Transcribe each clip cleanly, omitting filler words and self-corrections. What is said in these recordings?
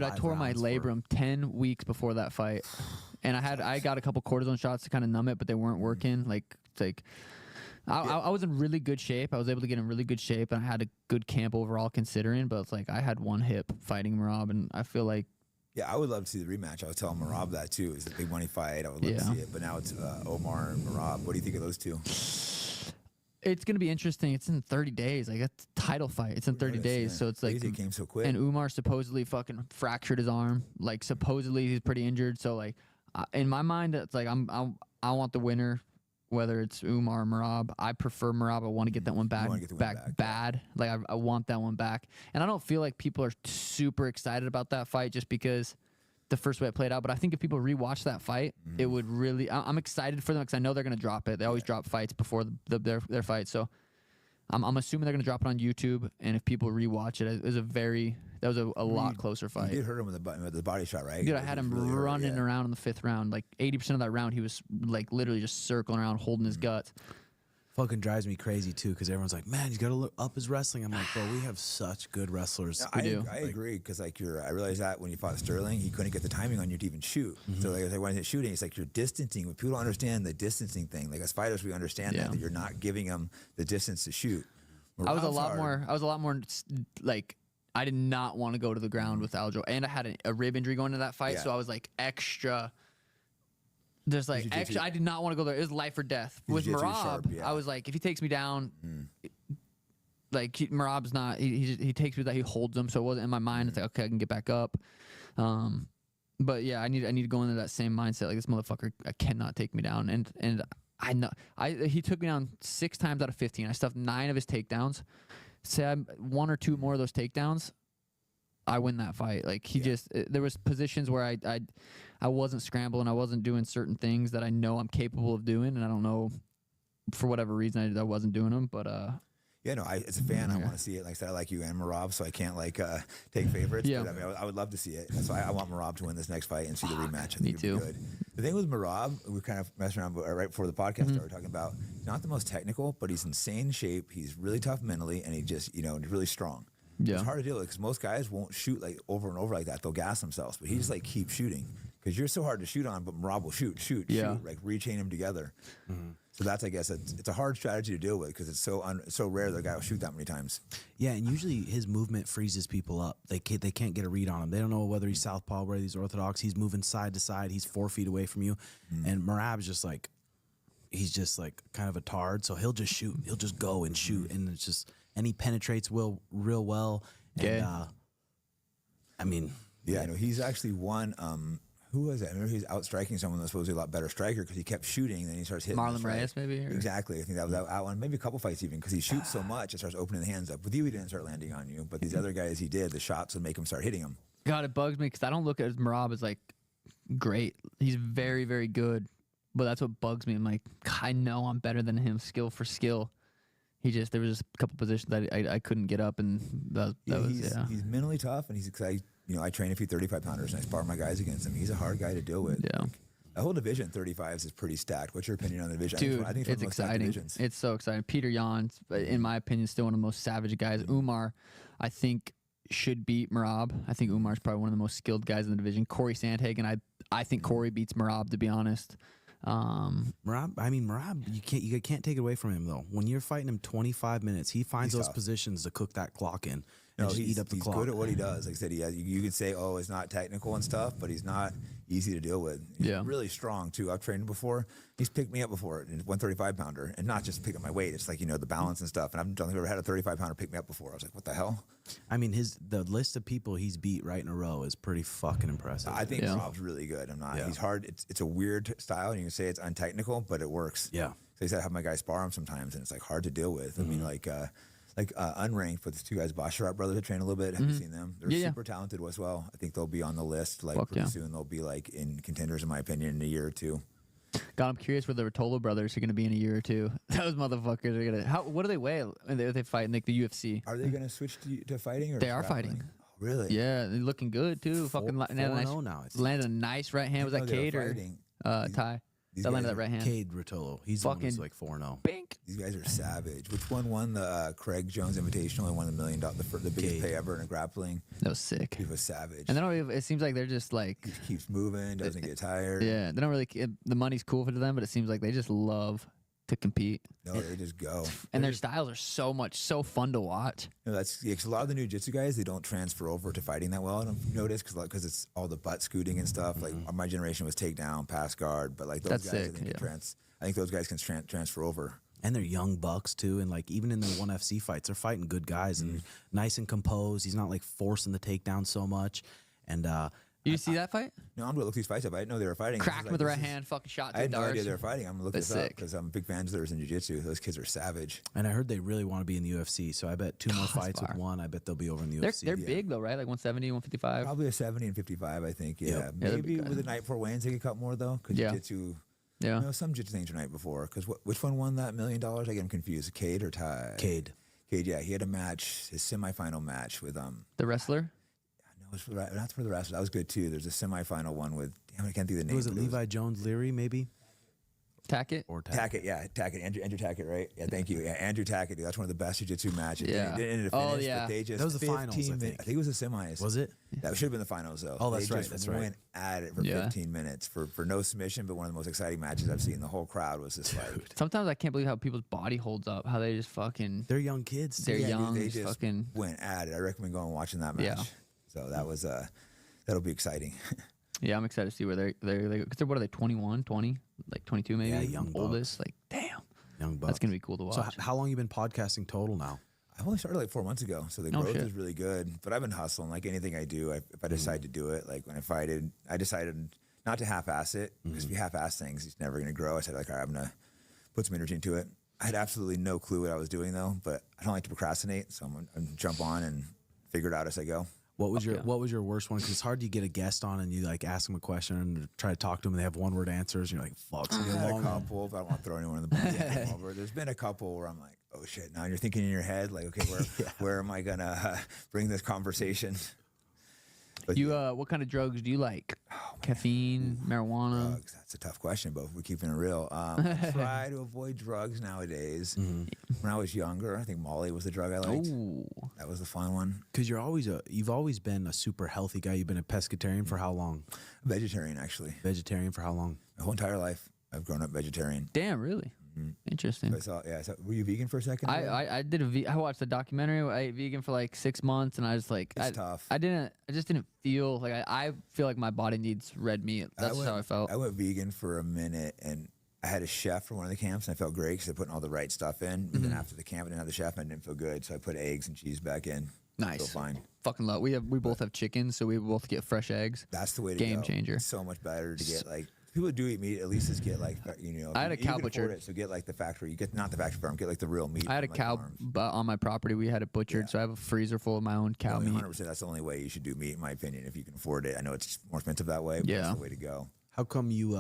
But I tore my labrum 10 weeks before that fight, and I got a couple cortisone shots to kind of numb it, but they weren't working. I was in really good shape. I was able to get in really good shape, and I had a good camp overall considering. But it's like I had one hip fighting Merab, and I feel like. Yeah, I would love to see the rematch. I was telling Merab that too. It's a big money fight. I would love to see it. But now it's Omar and Merab. What do you think of those two? It's going to be interesting. It's in 30 days. Like, it's a title fight. It's in 30 days. So it's like. It came so quick. And Umar supposedly fucking fractured his arm. Like, supposedly he's pretty injured. So, like, in my mind, it's like I want the winner, whether it's Umar or Merab. I prefer Merab. I want to get that one back bad. Like, I want that one back. And I don't feel like people are super excited about that fight just because the first way it played out. But I think if people rewatch that fight, it would really. I'm excited for them because I know they're going to drop it. They always drop fights before their fight. So I'm assuming they're going to drop it on YouTube. And if people rewatch it, that was a lot closer fight. You did hurt him with the body shot, right? Dude, I had him really running around in the 5th round. Like 80% of that round, he was like literally just circling around, holding his guts. Fucking drives me crazy too, because everyone's like, man, he's got to look up his wrestling. I'm like, bro, we have such good wrestlers. I agree, because like I realized that when you fought Sterling, he couldn't get the timing on you to even shoot. So like when he's shooting, it's like you're distancing. When people don't understand the distancing thing, like as fighters, we understand that you're not giving them the distance to shoot. I was a lot more like, I did not want to go to the ground with Aljo, and I had a rib injury going into that fight, so I was like extra. There's like extra. I did not want to go there. It was life or death. With Merab, I was like, if he takes me down, like Merab's not. He takes me down. He holds him, so it wasn't in my mind. It's like, okay, I can get back up. But yeah, I need to go into that same mindset. Like, this motherfucker cannot take me down, and I know he took me down 6 times out of 15. I stuffed 9 of his takedowns. Say 1 or 2 more of those takedowns, I win that fight. Like, there was positions where I wasn't scrambling, I wasn't doing certain things that I know I'm capable of doing, and I don't know, for whatever reason I wasn't doing them. But yeah, no, as a fan, I want to see it. Like I said, I like you and Merab, so I can't like take favorites. Yeah. But I mean, I would love to see it. That's why I want Merab to win this next fight and see the rematch. I think it'd too. be good. The thing with Merab, we kind of messed around right before the podcast started talking about. He's not the most technical, but he's insane shape. He's really tough mentally, and he just really strong. Yeah. It's hard to deal with because most guys won't shoot like over and over like that. They'll gas themselves, but he just like keeps shooting because you're so hard to shoot on. But Merab will shoot, like rechain him together. So that's, I guess, it's a hard strategy to deal with because it's so rare that a guy will shoot that many times. Yeah, and usually his movement freezes people up. They can't get a read on him. They don't know whether he's southpaw, whether he's orthodox. He's moving side to side. He's 4 feet away from you, and Merab's just like, he's just like kind of a tard. So he'll just shoot. He'll just go and shoot, and it's just, and he penetrates real well. And I mean, yeah, no, he's actually won. Who was that? I remember he's outstriking someone that's supposed to be a lot better striker because he kept shooting, then he starts hitting. Marlon Reyes, maybe? Or? Exactly. I think that was that one. Maybe a couple fights even because he shoots so much, it starts opening the hands up. With you, he didn't start landing on you, but these other guys, he did. The shots would make him start hitting him. God, it bugs me because I don't look at Merab as like great. He's very, very good, but that's what bugs me. I'm like, I know I'm better than him, skill for skill. There was just a couple positions that I couldn't get up, and he's mentally tough, and he's excited. I train a few 35-pounders, and I spar my guys against him. He's a hard guy to deal with. Yeah. Like, the whole division, 35s, is pretty stacked. What's your opinion on the division? Dude, I think it's exciting. It's so exciting. Peter Yan, in my opinion, is still one of the most savage guys. Umar, I think, should beat Merab. I think Umar's probably one of the most skilled guys in the division. Corey Sandhagen, I think Corey beats Merab, to be honest. Merab, you can't take it away from him though. When you're fighting him 25 minutes, he finds those positions to cook that clock in. Eat up the clock. He's good at what he does. Like I said, you could say, oh, it's not technical and stuff, but he's not easy to deal with. He's really strong too. I've trained him before. He's picked me up before in 135-pounder, and not just pick up my weight. It's like the balance and stuff. And I don't think I've ever had a 35-pounder pick me up before. I was like, what the hell? I mean, the list of people he's beat right in a row is pretty fucking impressive. I think Rob's really good. I'm not. He's hard. It's a weird style, and you can say it's untechnical, but it works. Yeah. So I said I have my guys spar him sometimes, and it's like hard to deal with. I mean, like unranked, but the 2 guys, Basharat brothers, I train a little bit. Have you seen them? They're super talented as well. I think they'll be on the list pretty soon. They'll be like in contenders, in my opinion, in a year or 2. God, I'm curious where the Rotolo brothers are going to be in a year or 2. Those motherfuckers are going to. What do they weigh? They fight in like the UFC. Are they going to switch to fighting? Or they are fighting. Oh, really? Yeah, they're looking good too. Fucking landed a nice right hand. Was that Cade or Ty? That landed that right hand. Cade Rotolo. He's the one who's like 4-0. Bink. These guys are savage. Which one won the Craig Jones Invitational and won the $1 million, the biggest pay ever in a grappling? That was sick. He was savage. And then it seems like they're just like He keeps moving, doesn't get tired. Yeah, they don't really. The money's cool for them, but it seems like they just love to compete. No, they just go. And their styles are so fun to watch. You know, that's because a lot of the new jiu-jitsu guys, they don't transfer over to fighting that well. I don't notice because it's all the butt scooting and stuff. Like my generation was takedown, pass guard, but like those That's guys, sick, I think those guys can transfer over. And they're young bucks too, and like even in their 1FC fights, they're fighting good guys and nice and composed. He's not like forcing the takedown so much. And You see that fight? No, I'm gonna look these fights up. I didn't know they were fighting. Cracked him with the right hand, fucking shot. I had no idea they were fighting. I'm gonna look this up sick. because I'm big fans of theirs in jiu-jitsu. Those kids are savage. And I heard they really want to be in the UFC, so I bet 2 more fights with one. I bet they'll be over in the UFC. They're big though, right? Like 170, 155. Probably a 70 and 55, I think. Yeah, Yep. maybe with the night before weigh-ins they could cut more though. Because jiu-jitsu. Yeah. You know, some jiu-jitsu things are night before. Because which one won that $1 million? I get him confused. Cade or Ty? Cade. Cade, yeah. He had a match, his semifinal match with The wrestler. No, it was not for the wrestler. That was good too. There's a semifinal one with. Damn, I can't think of the name. Was it Levi Jones Leary maybe? Tackett. Or Tackett, yeah, Tackett, Andrew Tackett, right? Yeah, thank you. Yeah, Andrew Tackett, dude, that's one of the best jiu-jitsu matches. Yeah. They didn't end up finish, yeah. but they just That was the finals, I think. I think it was the semis. Was it? That should have been the finals, though. Oh, that's they right. Just That's right. went at it for 15 minutes for no submission, but one of the most exciting matches I've seen. The whole crowd was just like. Sometimes I can't believe how people's body holds up. How they just fucking. They're young kids. They're young. They just just fucking went at it. I recommend going and watching that match. Yeah. So that was that'll be exciting. Yeah, I'm excited to see where they're because they're what are they 21, 20, like 22 maybe. Yeah, young oldest. Like damn, Young bucks. that's gonna be cool to watch. So how long you been podcasting total now? I've only started like 4 months ago, so the growth is really good. But I've been hustling. Like anything I do, if I decide to do it, like when I decided not to half-ass it, because if you half-ass things, it's never going to grow. I said, like, all right, I'm going to put some energy into it. I had absolutely no clue what I was doing, though, but I don't like to procrastinate, so I'm going to jump on and figure it out as I go. What was your worst one? Because it's hard to get a guest on and you like ask them a question and try to talk to them and they have one-word answers and you're like, fuck. I had a couple, but I don't want to throw anyone in the bus. There's been a couple where I'm like, oh shit. Now you're thinking in your head, like, okay, where am I gonna bring this conversation? But you what kind of drugs do you like? Caffeine, marijuana. Drugs. That's a tough question, but if we're keeping it real. I try to avoid drugs nowadays. When I was younger, I think Molly was the drug I liked. Ooh. That was the fun one. Because you've always been a super healthy guy. You've been a pescatarian for how long? Vegetarian, actually. Vegetarian for how long? My whole entire life, I've grown up vegetarian. Damn, really? Interesting. Were you vegan for a second? I did I watched the documentary. I ate vegan for like 6 months, and I was like, It's tough. I just didn't feel like I feel like my body needs red meat. That's how I felt. I went vegan for a minute, and I had a chef for one of the camps, and I felt great because I put all the right stuff in. But then after the camp, I didn't have the chef, and I didn't feel good, so I put eggs and cheese back in. Nice. Feel fine. Fucking love. We both have chickens, so we both get fresh eggs. That's the way to go. Game changer. It's so much better to get like. People who do eat meat, at least just get like, I had a cow you can afford butchered. it, so get like the factory. You get not the factory farm, get like the real meat. I had a from, like, cow farms. on my property. We had it butchered, so I have a freezer full of my own cow meat. 100%. That's the only way you should do meat, in my opinion, if you can afford it. I know it's more expensive that way, but Yeah. that's the way to go. How come you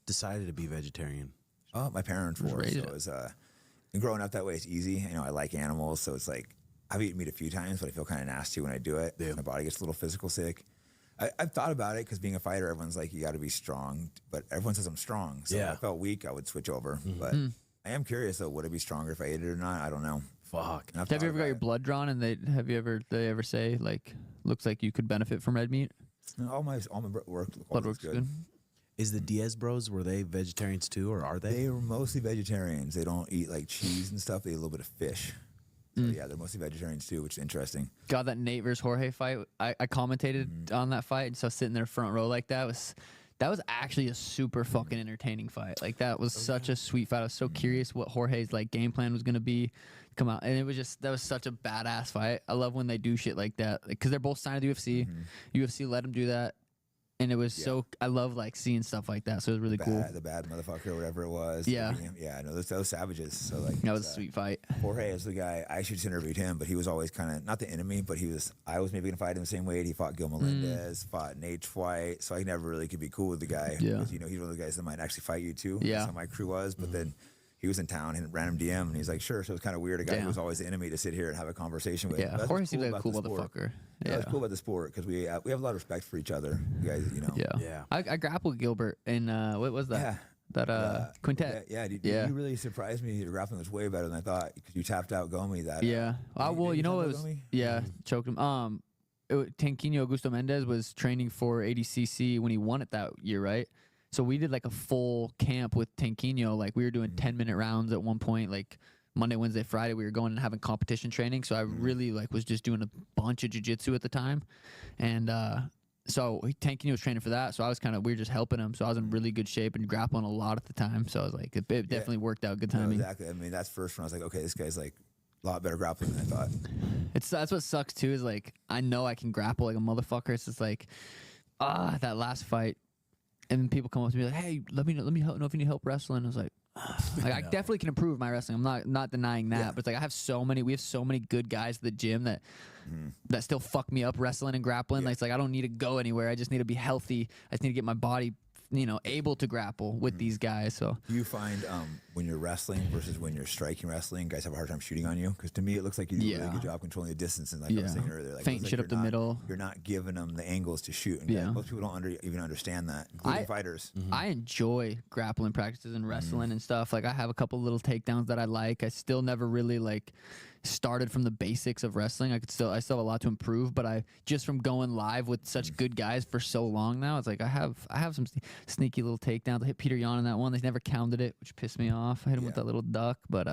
decided to be vegetarian? Oh, my parents were. So it was, and growing up that way, it's easy. You know, I like animals, so it's like I've eaten meat a few times, but I feel kind of nasty when I do it. Yeah. My body gets a little physical sick. I've thought about it because being a fighter, everyone's like, you got to be strong, but everyone says I'm strong. So if I felt weak, I would switch over. But I am curious though, would it be stronger if I ate it or not? I don't know. Fuck. And I've Have you thought ever got about your it. blood drawn, and they ever say like, looks like you could benefit from red meat? No, all my work Blood looks works good. Is the Diaz bros, were they vegetarians too, or are they? They were mostly vegetarians. They don't eat like cheese and stuff. They eat a little bit of fish. So yeah, they're mostly vegetarians too, which is interesting. God, that Nate versus Jorge fight. I commentated on that fight, and so sitting there front row like that was actually a super fucking entertaining fight. Like that was such a sweet fight. I was so curious what Jorge's like game plan was gonna be, come out, and that was such a badass fight. I love when they do shit like that because they're both signed to the UFC. UFC let them do that. And it was so, I love like seeing stuff like that. So it was really cool. The bad motherfucker or whatever it was. Yeah. Yeah, no, those savages. So like That was a sweet fight. Jorge is the guy, I should just interviewed him, but he was always kind of, not the enemy, but I was maybe going to fight him the same weight. He fought Gil Melendez, fought Nate White. So I never really could be cool with the guy. Yeah. Because, he's one of the guys that might actually fight you too. Yeah. That's how my crew was. But then he was in town and random DM and he's like, sure. So it was kind of weird. A guy who was always the enemy to sit here and have a conversation with. Yeah, Jorge seems like a cool motherfucker. Yeah, it's cool about the sport because we have a lot of respect for each other. You guys, Yeah. I grappled Gilbert in, what was that? Yeah. that quintet. You really surprised me. Your grappling was way better than I thought because you tapped out Gomi. Well, you know, it was choked him. Tanquinho Augusto Mendez was training for ADCC when he won it that year, right? So we did like a full camp with Tanquinho. Like we were doing 10-minute rounds at one point, like Monday, Wednesday, Friday. We were going and having competition training. So I really like was just doing a bunch of jiu-jitsu at the time. And so Tanquinho was training for that. So I was we were just helping him. So I was in really good shape and grappling a lot at the time. So I was like, it definitely worked out. Good timing. No, exactly. I mean, that's first when I was like, okay, this guy's like a lot better grappling than I thought. That's what sucks too, is like I know I can grapple like a motherfucker. It's just like that last fight, and then people come up to me like, hey, let me know if you need help wrestling. I was like, I definitely can improve my wrestling. I'm not denying that, but it's like we have so many good guys at the gym that still fuck me up wrestling and grappling. Like, it's like I don't need to go anywhere. I just need to be healthy. I just need to get my body, able to grapple with these guys. So do you find when you're wrestling versus when you're striking wrestling, guys have a hard time shooting on you? Because to me, it looks like you do a really good job controlling the distance. And like I was saying earlier, like faint shit up the middle. You're not giving them the angles to shoot. And most people don't even understand that, including fighters. I enjoy grappling practices and wrestling and stuff. Like I have a couple little takedowns that I like. I still never really like started from the basics of wrestling. I still have a lot to improve, but I just from going live with such good guys for so long now, it's like I have some sneaky little takedowns. I hit Peter Yan in that one. They never counted it, which pissed me off. I hit him with that little duck, but